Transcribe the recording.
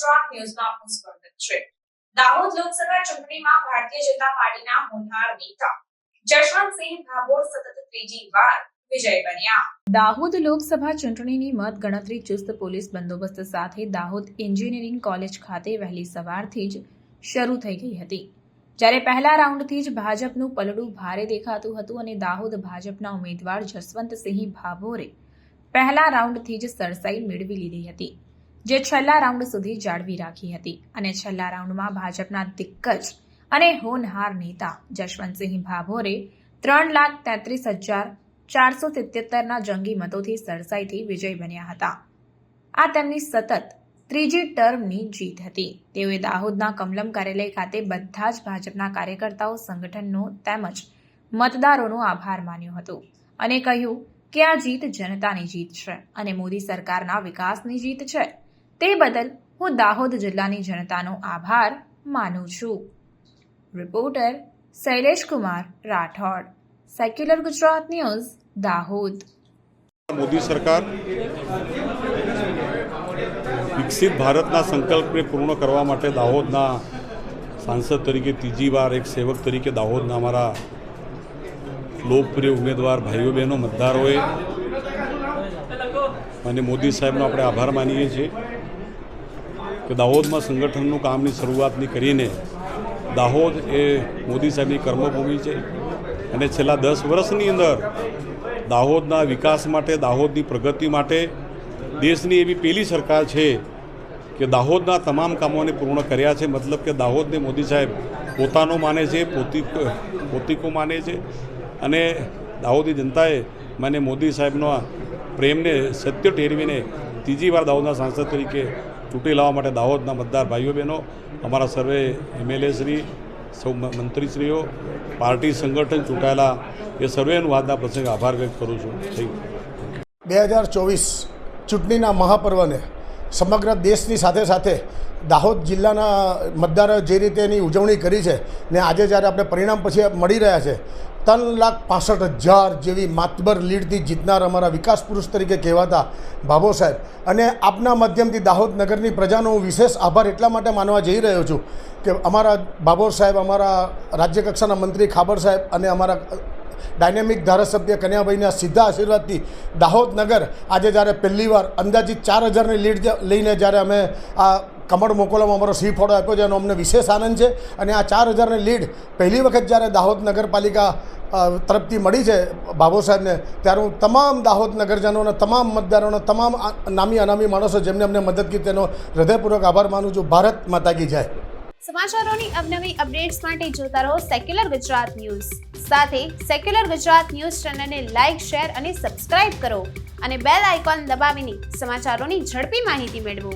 ગુજરાત ન્યૂઝમાં આપનું સ્વાગત છે। દાહોદ લોકસભા ચૂંટણીમાં ભારતીય જનતા પાર્ટીના હોનહાર નેતા જશવંતસિંહ ભાભોર સતત ત્રીજી વાર વિજય બન્યા। દાહોદ લોકસભા ચૂંટણીની મતગણતરી ચુસ્ત પોલીસ બંદોબસ્ત સાથે દાહોદ એન્જિનિયરિંગ કોલેજ ખાતે વહેલી સવારથી જ શરૂ થઈ ગઈ હતી, જ્યારે પહેલા રાઉન્ડથી જ ભાજપનું પલડું ભારે દેખાતું હતું અને દાહોદ ભાજપના ઉમેદવાર જશવંતસિંહ ભાભોરે પહેલા રાઉન્ડથી જ સરસાઈ મેળવી લીધી હતી, જે છેલ્લા રાઉન્ડ સુધી જાળવી રાખી હતી અને છેલ્લા રાઉન્ડમાં ભાજપના દિગ્ગજ અને હોનહાર નેતા જશવંતસિંહ ભાભોરે 3,33,477ના જંગી મતોથી સરસાઈથી વિજય બન્યા હતા। આ તેમની સતત ત્રીજી ટર્મની જીત હતી। તેઓએ દાહોદના કમલમ કાર્યાલય ખાતે બધા જ ભાજપના કાર્યકર્તાઓ, સંગઠનનો તેમજ મતદારોનો આભાર માન્યો હતો અને કહ્યું કે આ જીત જનતાની જીત છે અને મોદી સરકારના વિકાસની જીત છે। તે બદલ હું દાહોદ જિલ્લાની જનતાનો આભાર માનું છું। Reporter Shailesh Kumar Rathod, secular Gujarat news, Dahod. Modi સરકાર વિકસિત ભારતના સંકલ્પને પૂર્ણ કરવા માટે દાહોદના સાંસદ તરીકે ત્રીજી વાર એક સેવક તરીકે દાહોદના અમારા લોકપ્રિય ઉમેદવાર ભાઈઓ બહેનો મતદારોએ અને મોદી સાહેબનો આપણે આભાર માનીએ છીએ કે દાહોદમાં સંગઠનનું કામની શરૂઆતની કરીને દાહોદ એ મોદી સાહેબની કર્મભૂમિ છે અને છેલ્લા 10 વર્ષની અંદર દાહોદના વિકાસ માટે, દાહોદની પ્રગતિ માટે દેશની એવી પહેલી સરકાર છે કે દાહોદના તમામ કામોને પૂર્ણ કર્યા છે। મતલબ કે દાહોદને મોદી સાહેબ પોતાનો માને છે, પોતીકો માને છે અને દાહોદી જનતાએ મને મોદી સાહેબનો પ્રેમને સત્ય ઠેરવીને ત્રીજી વાર દાહોદના સાંસદ તરીકે ચૂંટી લાવવા માટે દાહોદના મતદાર ભાઈઓ બહેનો, અમારા સર્વે MLA શ્રી, સૌ મંત્રીશ્રીઓ, પાર્ટી સંગઠન ચૂંટાયેલા એ સર્વેનું આજના પ્રસંગે આભાર વ્યક્ત કરું છું। 2024 ચૂંટણીના મહાપર્વને સમગ્ર દેશની સાથે સાથે દાહોદ જિલ્લાના મતદારોએ જે રીતે એની ઉજવણી કરી છે ને આજે જ્યારે આપણે પરિણામ પછી મળી રહ્યા છે, 3,65,000 જેવી માતબર લીડથી જીતનાર અમારા વિકાસ પુરુષ તરીકે કહેવાતા ભાભોર સાહેબ અને આપના માધ્યમથી દાહોદ નગરની પ્રજાનો હું વિશેષ આભાર એટલા માટે માનવા જઈ રહ્યો છું કે અમારા ભાભોર સાહેબ, અમારા રાજ્ય કક્ષાના મંત્રી ખાબર સાહેબ અને અમારા ડાયનેમિક ધારાસભ્ય કન્યાભાઈના સીધા આશીર્વાદથી દાહોદ નગર આજે જ્યારે પહેલીવાર અંદાજિત 4,000ની લીડ લઈને જ્યારે અમે આ કમળ મોકલવામાં અમારો સિંહ ફાળો આપ્યો છે, એનો અમને વિશેષ આનંદ છે અને આ 4,000ની લીડ પહેલી વખત જ્યારે દાહોદ નગરપાલિકા તરફથી મળી છે ભાભોર સાહેબને, ત્યારે હું તમામ દાહોદ નગરજનોને, તમામ મતદારોને, તમામ નામી અનામી માણસો જેમને અમને મદદ કરી તેનો હૃદયપૂર્વક આભાર માનું છું। ભારત માતા કી જય। સમાચારોની અવનવી અપડેટ્સ માટે જોતા રહો સેક્યુલર ગુજરાત ન્યૂઝ। સાથે સેક્યુલર ગુજરાત ન્યૂઝ ચેનલને લાઇક, શેર અને સબસ્ક્રાઇબ કરો અને બેલ આઇકોન દબાવીને સમાચારોની ઝડપી માહિતી મેળવો।